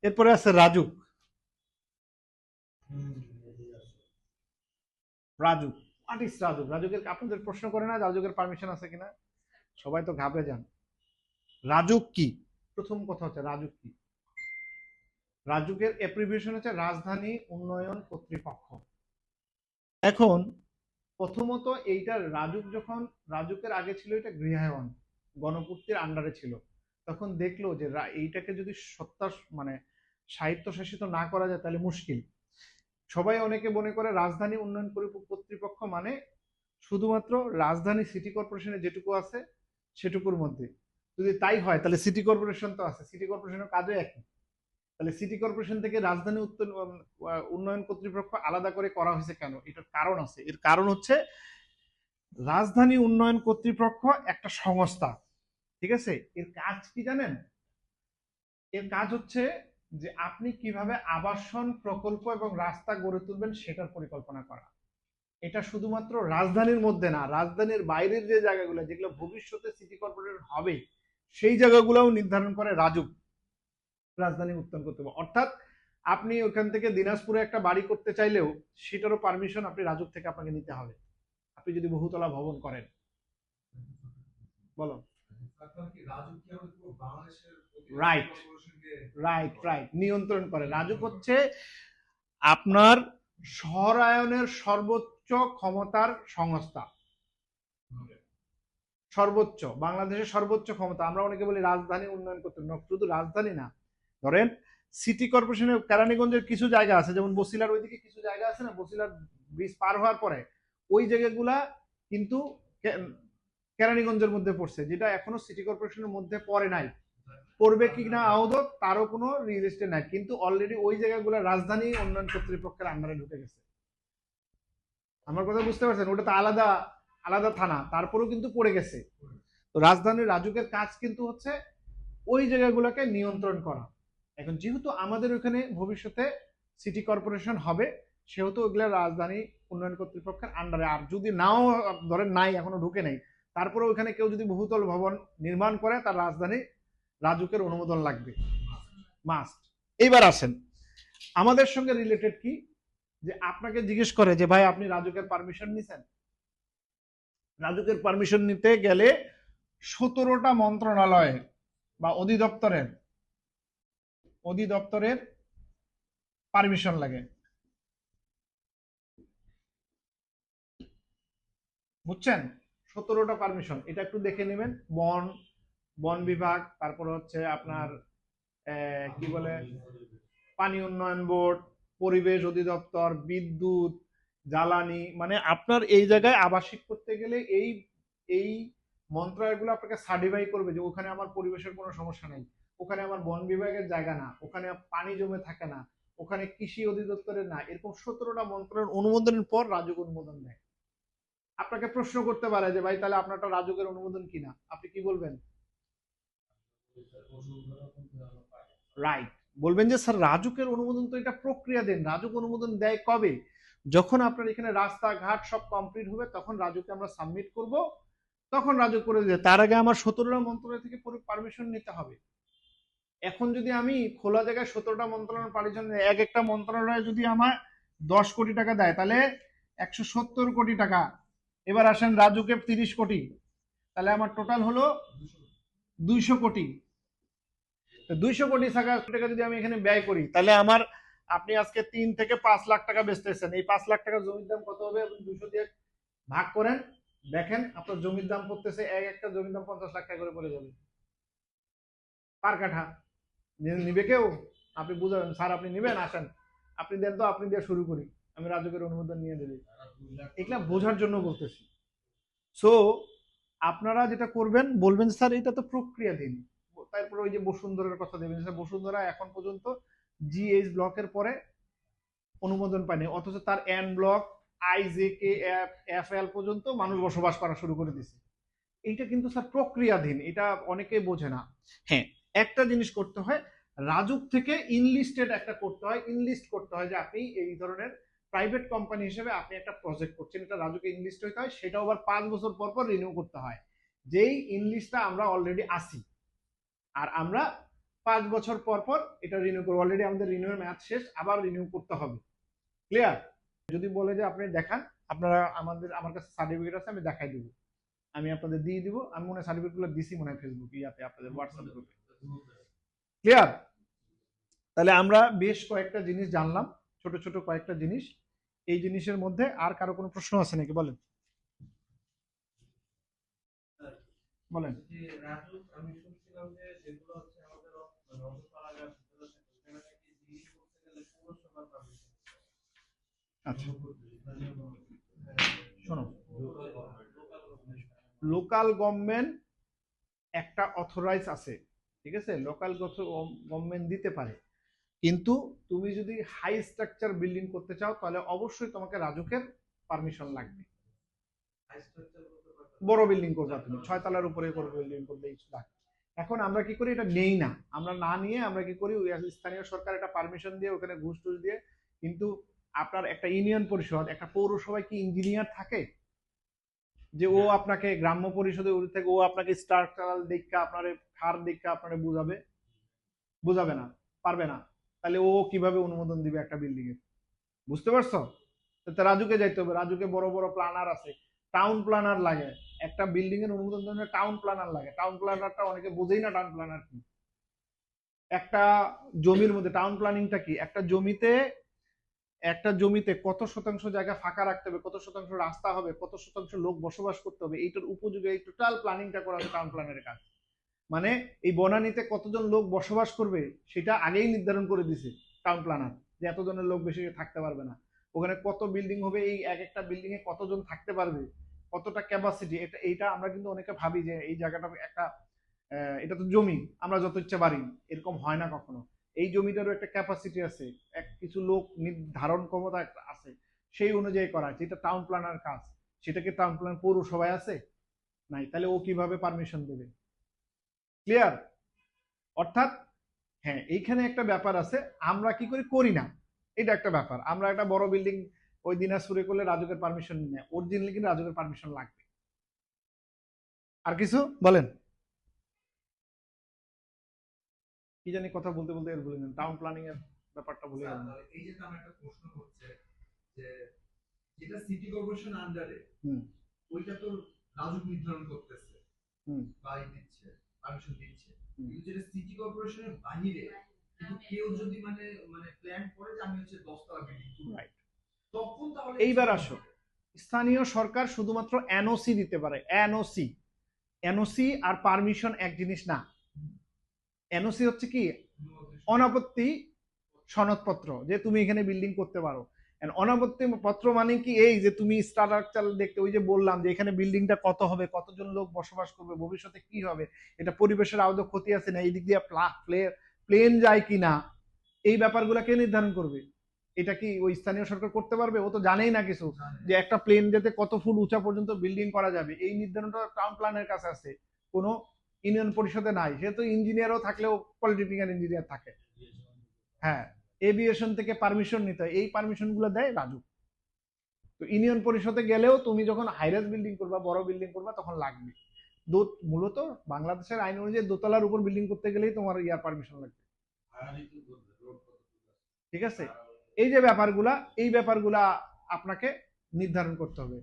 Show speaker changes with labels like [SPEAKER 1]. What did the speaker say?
[SPEAKER 1] এরপরে আছে RAJUK. RAJUK, what is RAJUK? রাজুকের আপনাদের প্রশ্ন করে না রাজুকের পারমিশন আছে কিনা? সবাই তো ঘাবড়ে যান। রাজুক কি? প্রথম কথা হচ্ছে রাজুক কি? রাজুকের অ্যাপ্রিভিয়েশন হচ্ছে রাজধানী উন্নয়ন কর্তৃপক্ষ। এখন প্রথমত এইটা রাজুক, যখন রাজুকের আগে ছিল এটা গৃহায়ন, গণপূর্তির আন্ডারে ছিল, তখন দেখলো যে এইটাকে যদি সত্তা মানে স্বায়ত্তশাসিত না করা যায় তাহলে মুশকিল। সবাই অনেকে মনে করে রাজধানী উন্নয়ন কর্তৃপক্ষ মানে শুধুমাত্র রাজধানী সিটি কর্পোরেশনে যেটুকু আছে সেটুকুর মধ্যে। যদি তাই হয় তাহলে সিটি কর্পোরেশন তো আছে, সিটি কর্পোরেশনের কাজও একই। তাহলে সিটি কর্পোরেশন থেকে রাজধানী উন্নয়ন কর্তৃপক্ষ আলাদা করে করা হয়েছে কেন? এটার কারণ আছে। এর কারণ হচ্ছে রাজধানী উন্নয়ন কর্তৃপক্ষ একটা সংস্থা, ঠিক আছে? এর কাজ কি জানেন? এর কাজ হচ্ছে যে আপনি কিভাবে আবাসন প্রকল্প এবং রাস্তা গড়ে তুলবেন সেটার পরিকল্পনা করা। এটা শুধুমাত্র রাজধানীর মধ্যে না, রাজধানীর বাইরের যে জায়গাগুলো যেগুলো ভবিষ্যতে সিটি কর্পোরেশন হবে সেই জায়গাগুলোও নির্ধারণ করে রাজুক, রাজধানী উত্তোলন করতে হবে। অর্থাৎ আপনি ওখান থেকে দিনাজপুরে একটা বাড়ি করতে চাইলেও সেটারও পারমিশন আপনি রাজুক থেকে আপনাকে নিতে হবে, আপনি যদি বহুতলা ভবন করেন। বলো। রাইট, রাইট, রাইট, নিয়ন্ত্রণ করে। রাজুক হচ্ছে আপনার শহরায়নের সর্বোচ্চ ক্ষমতার সংস্থা, সর্বোচ্চ, বাংলাদেশের সর্বোচ্চ ক্ষমতা। আমরা অনেকে বলি রাজধানী উন্নয়ন করতে, শুধু রাজধানী না, ধরেন সিটি কর্পোরেশনের কেরানীগঞ্জের কিছু জায়গা আছে, যেমন বসিলার ওইদিকে কিছু জায়গা আছে না, বসিলার ব্রিজ পার হওয়ার পরে ওই জায়গাগুলা কিন্তু কেরানীগঞ্জের মধ্যে পড়ছে, যেটা এখনো সিটি কর্পোরেশনের মধ্যে পড়ে নাই। পড়বে কি না আদৌ তারও কোনো রিলিস্টে নাই, কিন্তু অলরেডি ওই জায়গাগুলো রাজধানী উন্নয়ন কর্তৃপক্ষের আন্ডারে ঢুকে গেছে। আমার কথা বুঝতে পারছেন? ওটা তো আলাদা আলাদা থানা, তারপরেও কিন্তু পড়ে গেছে। তো রাজধানীর রাজুকের কাজ কিন্তু হচ্ছে ওই জায়গাগুলোকে নিয়ন্ত্রণ করা। এখন যেহেতু আমাদের ওখানে ভবিষ্যতে সিটি কর্পোরেশন হবে, সেহেতু ওগুলা রাজধানী উন্নয়ন কর্তৃপক্ষের আন্ডারে। আর যদি নাও ধরেন নাই, এখনো ঢুকে নেই, তারপরে ওখানে কেউ যদি বহুতল ভবন নির্মাণ করে তার রাজধানী রাজুকের অনুমোদন লাগবে, মাস্ট। এইবার আসেন আমাদের সঙ্গে রিলেটেড কি, যে আপনাকে জিজ্ঞেস করে যে ভাই আপনি রাজুকের পারমিশন নিছেন? রাজুকের পারমিশন নিতে গেলে 17টা মন্ত্রণালয়ের বা অধিদপ্তরের পারমিশন লাগে, বুঝছেন? 17টা পারমিশন, এটা একটু দেখে নেবেন। বন বন বিভাগ, তারপর হচ্ছে আপনার কি বলে পানি উন্নয়ন বোর্ড, পরিবেশ অধিদপ্তর, বিদ্যুৎ, জ্বালানি, মানে আপনার এই জায়গায় আবাসিক করতে গেলে এই এই মন্ত্রণালয়গুলো আপনাকে সার্টিফাই করবে যে ওখানে আমার পরিবেশের কোনো সমস্যা নেই, ওখানে আমার বন বিভাগের জায়গা না, ওখানে পানি জমে থাকে না, ওখানে কৃষি অধিদপ্তরের না। এরকম 17টা মন্ত্রণালয়ের অনুমোদনের পর রাজুক অনুমোদন দেয়। আপনাকে প্রশ্ন করতে পারে যে ভাই তাহলে আপনারটা রাজুকের অনুমোদন কিনা, আপনি কি বলবেন? রাইট, বলবেন যে স্যার রাজুকের অনুমোদন তো এটা প্রক্রিয়া দেন, রাজুক অনুমোদন দেয় কবে? যখন আপনার এখানে রাস্তাঘাট সব কমপ্লিট হবে তখন রাজুকে আমরা সাবমিট করব, তখন রাজুক করে দেয়। তার আগে আমার 17টা মন্ত্রণালয় থেকে পারমিশন নিতে হবে। এখন যদি আমি খোলা জায়গায় 17টা মন্ত্রণালয় পারমিশন, এক একটা মন্ত্রণালয় যদি আমার 10 কোটি টাকা দেয় তাহলে 170 কোটি টাকা। এবার আসেন রাজুকে 30 কোটি, তাহলে আমার টোটাল হলো 200 কোটি। 200 কোটি টাকা যদি আমি এখানে ব্যয় করি তাহলে আমার, আপনি আজকে 3 থেকে 5 লাখ টাকা বেচতেছেন, এই 5 লাখ টাকা জমির দাম কত হবে? 200 দিয়ে ভাগ করেন, দেখেন আপনার জমির দাম পড়তেছে, এক একটা জমির দাম 50 লাখ টাকা করে পড়ে যাবে পার কাঠা। নিবে কেউ? আপনি বুঝাবেন স্যার আপনি নিবেন, আসেন আপনি দেন তো, আপনি দিয়ে শুরু করি, আমি রাজুকের অনুমোদন নিয়ে দেবি। এগুলা বোঝার জন্য বলতেছি। সো আপনারা যেটা করবেন বলবেন স্যার এটা তো প্রক্রিয়াধীন, তারপরে ওই যে বসুন্ধরার কথা দেবেন, বসুন্ধরা এখন পর্যন্ত জিএইচ ব্লকের পরে অনুমোদন পায়নি, অথচ তার এন ব্লক, আইজেকে, এফ এল পর্যন্ত মানুষ বসবাস করা শুরু করে দিছে। এইটা কিন্তু স্যার প্রক্রিয়াধীন, এটা অনেকেই বোঝে না। হ্যাঁ, একটা জিনিস করতে হয়, রাজুক থেকে ইনলিস্টেড একটা করতে হয়, ইনলিস্ট করতে হয় যে আপনি এই ধরনের প্রাইভেট কোম্পানি হিসেবে আপনি একটা প্রজেক্ট করছেন, এটা রাজুকে ইনলিস্ট হইতে হয়, সেটাও আবার 5 বছর পর পর রিনিউ করতে হয়। যেই ইনলিস্টটা আমরা অলরেডি আসি, আর আমরা 5 বছর পর পর এটা রিনিউ করবো। অলরেডি আমাদের রিনিউর মেয়াদ শেষ, আবার রিনিউ করতে হবে। ক্লিয়ার? যদি বলে যে আপনি দেখান, আপনারা আমার কাছে সার্টিফিকেট আছে, আমি দেখাই দিব, আমি আপনাদের দিয়ে দিব। আমি মনে হয় সার্টিফিকেট গুলো দিছি মনে হয় ফেসবুক ইয়াতে, আপনাদের হোয়াটসঅ্যাপ গ্রুপে। ক্লিয়ার? তাহলে আমরা বেশ কয়েকটা জিনিস জানলাম, ছোট ছোট কয়েকটা জিনিস। এই জিনিসের মধ্যে আর কারো কোনো প্রশ্ন আছে নাকি? বলেন বলেন।
[SPEAKER 2] আমি শুনছিলাম যে যেগুলো হচ্ছে আমাদের অন্তঃপাড়াগার সেখানে নাকি জিডি করতে গেলে পৌরসভার পারমিশন।
[SPEAKER 1] আচ্ছা শোনো, লোকাল গভর্নমেন্ট একটা অথরাইজ আছে, ঠিক আছে, লোকাল গভর্নমেন্ট দিতে পারে, কিন্তু তুমি যদি হাই স্ট্রাকচার বিল্ডিং করতে চাও তাহলে অবশ্যই তোমাকে রাজুকের পারমিশন লাগবে। বড় বিল্ডিং করবা, তুমি 6 তলার উপরে করবে বিল্ডিং করলে এখন আমরা কি করি, এটা নেই না, আমরা না নিয়ে আমরা কি করি, স্থানীয় সরকার একটা পারমিশন দিয়ে ওখানে ঘুষ টুস দিয়ে। কিন্তু আপনার একটা ইউনিয়ন পরিষদ, একটা পৌরসভায় কি ইঞ্জিনিয়ার থাকে যে ও আপনাকে গ্রাম্য পরিষদে থেকে ও আপনাকে স্ট্রাকচারাল দেখা আপনার খার দেখা আপনারে বুঝাবে? বুঝাবে না, পারবে না। তাহলে ও কিভাবে অনুমোদন দিবে একটা বিল্ডিং এর? বুঝতে পারছো? তো রাজুকে যাইতে হবে, রাজুকে বড় বড় প্ল্যানার আছে, টাউন প্ল্যানার লাগে। একটা বিল্ডিং এর অনুমোদন জন্য টাউন প্ল্যানার লাগে। টাউন প্ল্যানারটা অনেকে বোঝেই না, টাউন প্ল্যানার কি। একটা জমির মধ্যে টাউন প্ল্যানিংটা কি, একটা জমিতে কত শতাংশ জায়গা ফাঁকা রাখতে হবে, কত শতাংশ রাস্তা হবে, কত শতাংশ লোক বসবাস করতে হবে, এইটার উপযোগী এই টোটাল প্ল্যানিংটা করা হচ্ছে টাউন প্ল্যানের কাজ। মানে এই বনানীতে কতজন লোক বসবাস করবে সেটা আগেই নির্ধারণ করে দিছে টাউন প্ল্যানার, যে এতজনের লোক বেশি থাকতে পারবে না, ওখানে কত বিল্ডিং হবে, এই এক একটা বিল্ডিং এ কতজন থাকতে পারবে, কতটা ক্যাপাসিটি। এইটা আমরা কিন্তু অনেকে ভাবি যে এই জায়গাটা একটা এটা তো জমি, আমরা যত ইচ্ছা বাড়ি, এরকম হয় না কখনো। এই জমিটারও একটা ক্যাপাসিটি আছে, কিছু লোক নির্ধারণ ক্ষমতা আছে, সেই অনুযায়ী করা, যেটা টাউন প্ল্যানার কাজ। সেটাকে টাউন প্ল্যান পৌরসভায় আছে নাই, তাহলে ও কিভাবে পারমিশন দেবে? ক্লিয়ার? অর্থাৎ হ্যাঁ, এইখানে একটা ব্যাপার আছে, আমরা কি করি, করি না, এটা একটা ব্যাপার। আমরা একটা বড় বিল্ডিং ওই দিনাজপুরে করলে রাজুকের পারমিশন নেই, অরিজিনালি কিন্তু রাজুকের পারমিশন লাগবে। আর কিছু বলেন? কি জানি কথা বলতে বলতে এর ভুলে গেলেন, টাউন প্ল্যানিং এর ব্যাপারটা ভুলে গেলেন।
[SPEAKER 2] এই যে আমার একটা প্রশ্ন হচ্ছে যে যেটা সিটি কর্পোরেশন আন্ডারে, ওইটা তো রাজুক নির্ধারণ করতেছে, বাই দিচ্ছে, পারমিশন দিচ্ছে। কিন্তু যেটা সিটি কর্পোরেশনের বাহিরে, কিন্তু কেউ যদি মানে মানে প্ল্যান করে যে আমি হচ্ছে 10 তলা বিল্ডিং করব, রাইট, তখন তাহলে
[SPEAKER 1] এইবার আসো, স্থানীয় সরকার শুধুমাত্র এনওসি দিতে পারে। এনওসি আর পারমিশন এক জিনিস না। এনওসি হচ্ছে কি, অনাপত্তি সনদপত্র, যে তুমি এখানে বিল্ডিং করতে পারো। অনাপত্তি পত্র মানে কি, এই যে তুমি স্ট্রাকচার দেখতে, ওই যে বললাম যে এখানে বিল্ডিংটা কত হবে, কতজন লোক বসবাস করবে, ভবিষ্যতে কি হবে, এটা পরিবেশের আদৌ ক্ষতি আছে না, এই দিক দিয়ে প্লেন যায় কিনা, এই ব্যাপারগুলো কে নির্ধারণ করবে? এটা কি ওই স্থানীয় সরকার করতে পারবে? ও তো জানেই না কিছু, যে একটা প্লেন যেতে কত ফুট উঁচা পর্যন্ত বিল্ডিং করা যাবে, এই নির্ধারণটা টাউন প্ল্যানের কাছে আছে, কোনো ইউনিয়ন পরিষদে নাই। সেহেতু ইঞ্জিনিয়ারও থাকলেও পলিটেকনিক্যাল ইঞ্জিনিয়ার থাকে। হ্যাঁ, এভিয়েশন থেকে পারমিশন নিতে হয়, এই পারমিশন গুলো দেয় রাজু। তো ইউনিয়ন পরিষদে গেলেও তুমি যখন হাইরাইজ বিল্ডিং করবা, বড় বিল্ডিং করবা, তখন লাগবে। মূলত বাংলাদেশের আইন অনুযায়ী দোতলার উপর বিল্ডিং করতে গেলেই তোমার ইয়ার পারমিশন লাগবে। ঠিক আছে? এই যে ব্যাপারগুলা, এই ব্যাপারগুলা আপনাকে নির্ধারণ করতে হবে।